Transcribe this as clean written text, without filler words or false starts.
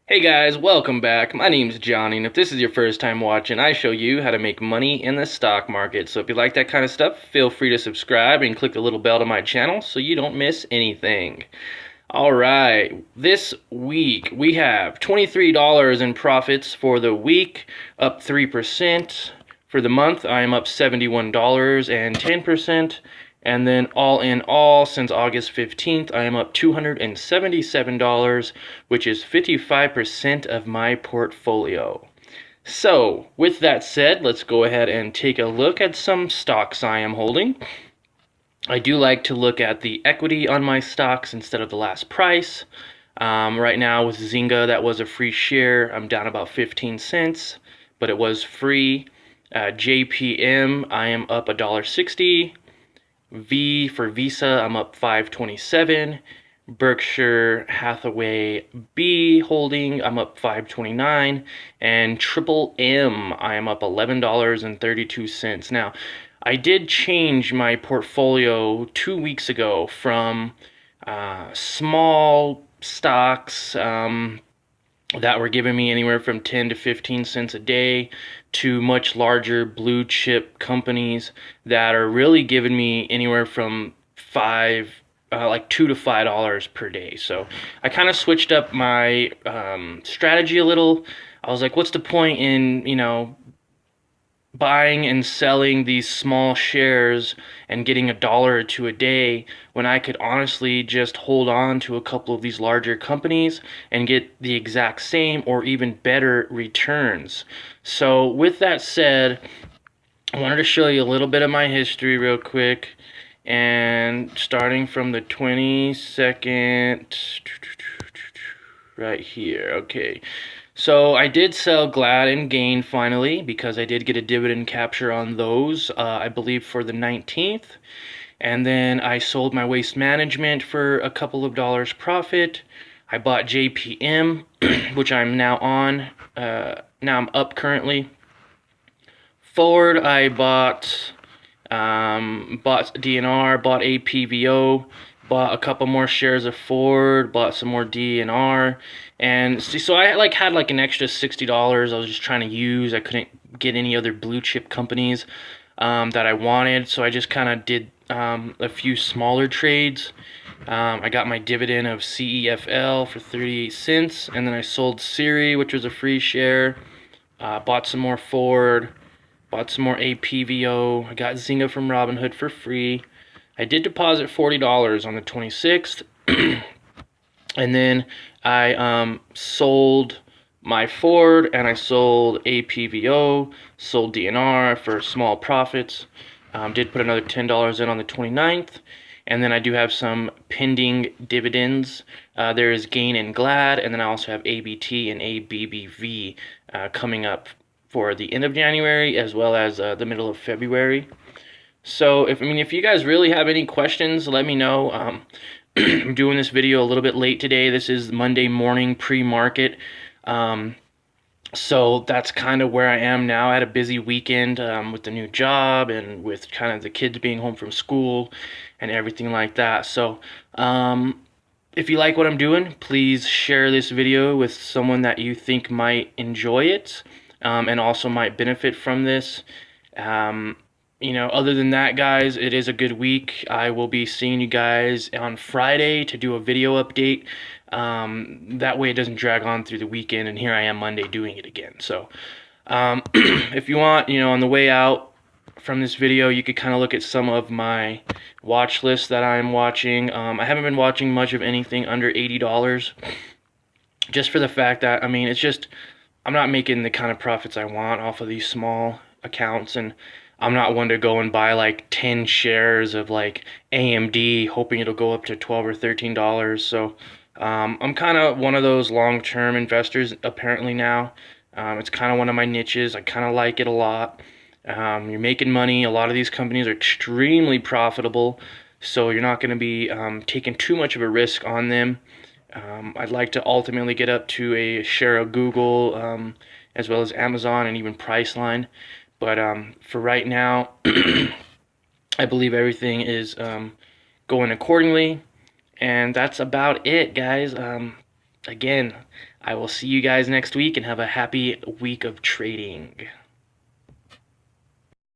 Hey guys, welcome back. My name's Johnny, and if this is your first time watching, I show you how to make money in the stock market. So if you like that kind of stuff, feel free to subscribe and click the little bell to my channel so you don't miss anything. Alright, this week we have $23 in profits for the week, up 3%. For the month, I am up $71 and 10%. And then all in all, since August 15th, I am up $277, which is 55% of my portfolio. So, with that said, let's go ahead and take a look at some stocks I am holding. I do like to look at the equity on my stocks instead of the last price. Right now with Zynga, that was a free share. I'm down about 15 cents, but it was free. JPM, I am up $1.60. V for Visa, I'm up 5.27. Berkshire Hathaway B holding, I'm up 5.29, and Triple M, I am up $11.32. Now, I did change my portfolio 2 weeks ago from small stocks that were giving me anywhere from 10 to 15 cents a day to much larger blue chip companies that are really giving me anywhere from like $2 to $5 per day. So I kind of switched up my strategy a little. I was like, what's the point in, buying and selling these small shares and getting $1 or $2 a day when I could honestly just hold on to a couple of these larger companies and get the exact same or even better returns. So with that said, I wanted to show you a little bit of my history real quick, and starting from the 22nd right here. Okay, so I did sell Glad and Gain finally because I did get a dividend capture on those, I believe for the 19th. And then I sold my Waste Management for a couple of dollars profit. I bought JPM, which I'm now on. Now I'm up currently. Ford, I bought DNR, bought APVO, bought a couple more shares of Ford, bought some more DNR, and so I had like an extra $60 I was just trying to use. I couldn't get any other blue chip companies that I wanted, so I just kind of did a few smaller trades. I got my dividend of CEFL for 38 cents, and then I sold Siri, which was a free share, bought some more Ford, bought some more APVO. I got Zynga from Robinhood for free. I did deposit $40 on the 26th. And then I sold my Ford and I sold APVO, sold DNR for small profits. Did put another $10 in on the 29th. And then I do have some pending dividends. There is Gain and Glad, and then I also have ABT and ABBV coming up for the end of January as well as the middle of February. So if you guys really have any questions, let me know. I'm doing this video a little bit late today. This is Monday morning pre-market. So that's kind of where I am now. I had a busy weekend with the new job and with kind of the kids being home from school and everything like that. So if you like what I'm doing, please share this video with someone that you think might enjoy it and also might benefit from this. Other than that, guys, it is a good week. I will be seeing you guys on Friday to do a video update. That way it doesn't drag on through the weekend, and here I am Monday doing it again. So if you want, on the way out from this video, you could kind of look at some of my watch lists that I'm watching. I haven't been watching much of anything under $80, just for the fact that, it's just, I'm not making the kind of profits I want off of these small accounts, and I'm not one to go and buy like 10 shares of like AMD hoping it'll go up to $12 or $13. So I'm kind of one of those long-term investors apparently now. It's kind of one of my niches. I kind of like it a lot. You're making money. A lot of these companies are extremely profitable, so you're not going to be taking too much of a risk on them. I'd like to ultimately get up to a share of Google as well as Amazon and even Priceline. But for right now, I believe everything is going accordingly. And that's about it, guys. again, I will see you guys next week and have a happy week of trading.